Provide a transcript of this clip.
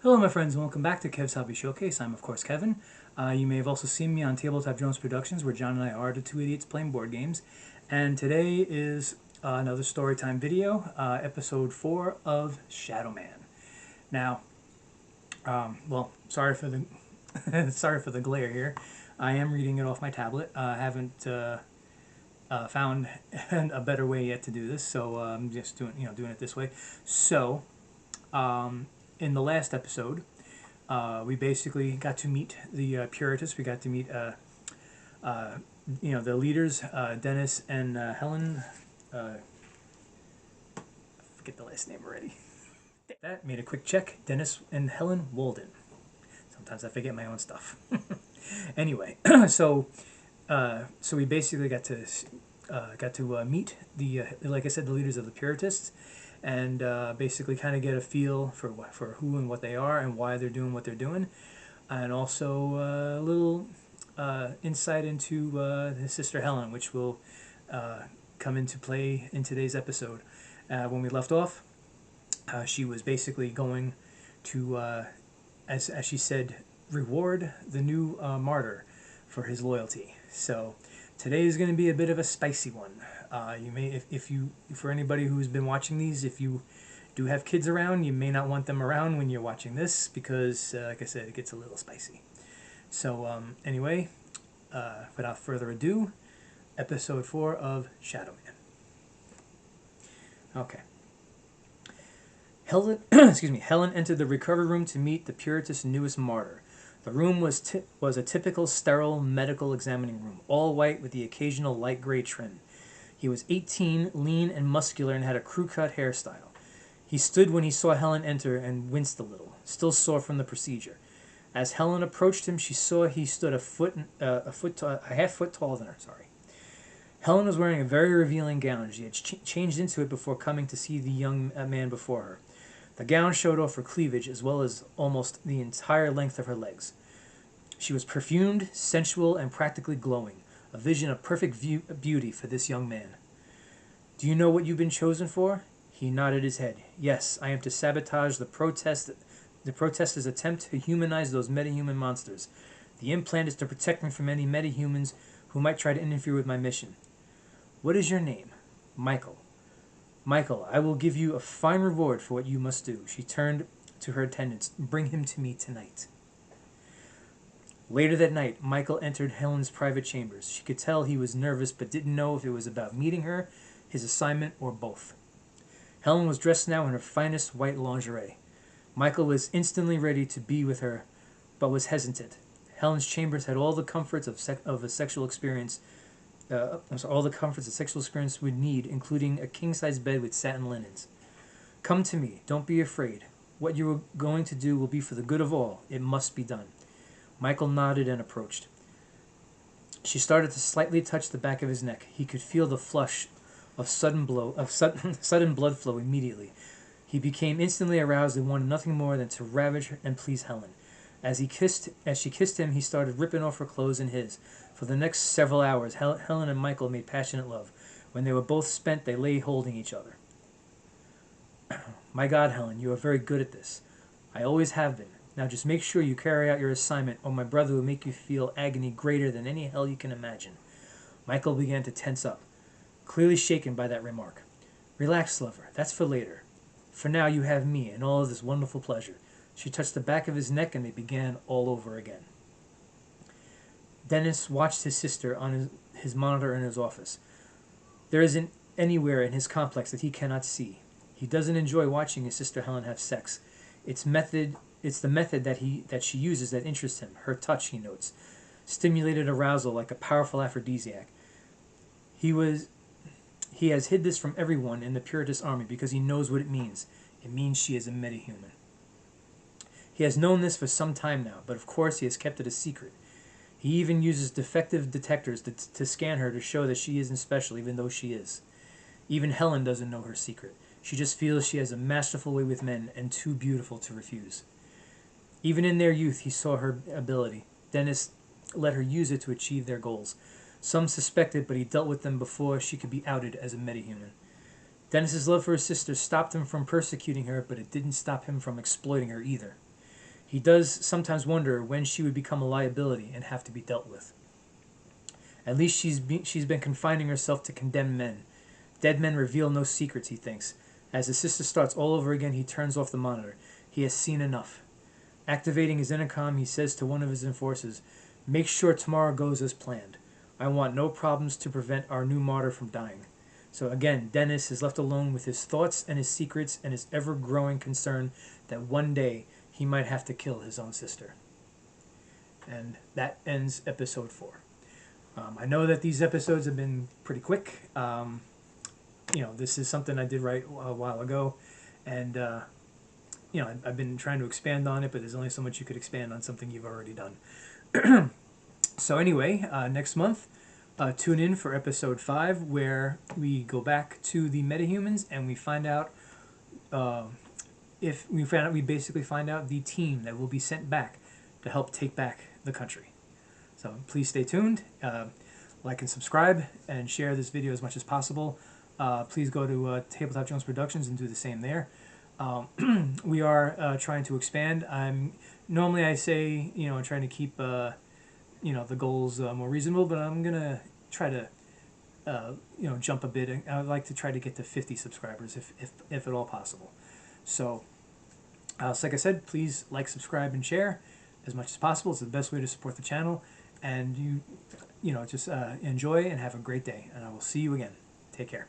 Hello my friends and welcome back to Kev's Hobby Showcase. I'm of course Kevin. You may have also seen me on Tabletop Jones Productions where John and I are the two idiots playing board games. And today is another storytime video, episode 4 of Shadowman. Now, well, sorry for the sorry for the glare here. I am reading it off my tablet. I haven't found a better way yet to do this, so I'm just doing it this way. So, in the last episode, we basically got to meet the Puritists. We got to meet, the leaders, Dennis and Helen. I forget the last name already. That made a quick check. Dennis and Helen Walden. Sometimes I forget my own stuff. Anyway, so we basically got to meet the like I said, the leaders of the Puritists, and basically kind of get a feel for who and what they are and why they're doing what they're doing, and also a little insight into his sister Helen, which will come into play in today's episode. When we left off, she was basically going to, as she said, reward the new martyr for his loyalty. So today is going to be a bit of a spicy one. You may, if for anybody who's been watching these, if you do have kids around, you may not want them around when you're watching this because, like I said, it gets a little spicy. So anyway, without further ado, episode 4 of Shadowman. Okay. Helen, Helen entered the recovery room to meet the Puritist's newest martyr. The room was a typical sterile medical examining room, all white with the occasional light gray trim. He was 18, lean and muscular, and had a crew-cut hairstyle. He stood when he saw Helen enter and winced a little, still sore from the procedure. As Helen approached him, she saw he stood a half foot taller than her. Helen was wearing a very revealing gown. She had changed into it before coming to see the young man before her. The gown showed off her cleavage as well as almost the entire length of her legs. She was perfumed, sensual, and practically glowing, a vision of perfect beauty for this young man. "Do you know what you've been chosen for?" He nodded his head. "Yes, I am to sabotage the protesters' attempt to humanize those metahuman monsters. The implant is to protect me from any metahumans who might try to interfere with my mission." "What is your name?" "Michael." "Michael, I will give you a fine reward for what you must do." She turned to her attendants. "Bring him to me tonight." Later that night, Michael entered Helen's private chambers. She could tell he was nervous, but didn't know if it was about meeting her, his assignment, or both. Helen was dressed now in her finest white lingerie. Michael was instantly ready to be with her, but was hesitant. Helen's chambers had all the comforts of a sexual experience. All the comforts a sexual experience would need, including a king-size bed with satin linens. "Come to me. Don't be afraid. What you are going to do will be for the good of all. It must be done." Michael nodded and approached. She started to slightly touch the back of his neck. He could feel the flush of sudden blood flow immediately. He became instantly aroused and wanted nothing more than to ravage and please Helen. As she kissed him, he started ripping off her clothes and his. For the next several hours, Helen and Michael made passionate love. When they were both spent, they lay holding each other. "My God, Helen, you are very good at this. I always have been. Now just make sure you carry out your assignment, or my brother will make you feel agony greater than any hell you can imagine." Michael began to tense up, clearly shaken by that remark. "Relax, lover. That's for later. For now you have me and all of this wonderful pleasure." She touched the back of his neck and they began all over again. Dennis watched his sister on his monitor in his office. There isn't anywhere in his complex that he cannot see. He doesn't enjoy watching his sister Helen have sex. It's the method that she uses that interests him. Her touch, he notes, stimulated arousal like a powerful aphrodisiac. He has hid this from everyone in the Puritist army because he knows what it means. It means she is a metahuman. He has known this for some time now, but of course he has kept it a secret. He even uses defective detectors to scan her to show that she isn't special, even though she is. Even Helen doesn't know her secret. She just feels she has a masterful way with men and too beautiful to refuse. Even in their youth, he saw her ability. Dennis let her use it to achieve their goals. Some suspected, but he dealt with them before she could be outed as a metahuman. Dennis's love for his sister stopped him from persecuting her, but it didn't stop him from exploiting her either. He does sometimes wonder when she would become a liability and have to be dealt with. At least she's been confining herself to condemned men. Dead men reveal no secrets, he thinks. As his sister starts all over again, he turns off the monitor. He has seen enough. Activating his intercom, he says to one of his enforcers, "Make sure tomorrow goes as planned. I want no problems to prevent our new martyr from dying." So again, Dennis is left alone with his thoughts and his secrets and his ever-growing concern that one day he might have to kill his own sister. And that ends episode 4. I know that these episodes have been pretty quick. This is something I did write a while ago, and I've been trying to expand on it, but there's only so much you could expand on something you've already done. So anyway, next month, tune in for episode 5, where we go back to the metahumans and we find out we basically find out the team that will be sent back to help take back the country. So please stay tuned, like and subscribe, and share this video as much as possible. Please go to Tabletop Jones Productions and do the same there. We are trying to expand. Normally I say, trying to keep the goals more reasonable, but I'm gonna try to jump a bit. I'd like to try to get to 50 subscribers if at all possible. So like I said, please like, subscribe, and share as much as possible. It's the best way to support the channel, and just enjoy and have a great day, and I will see you again. Take care.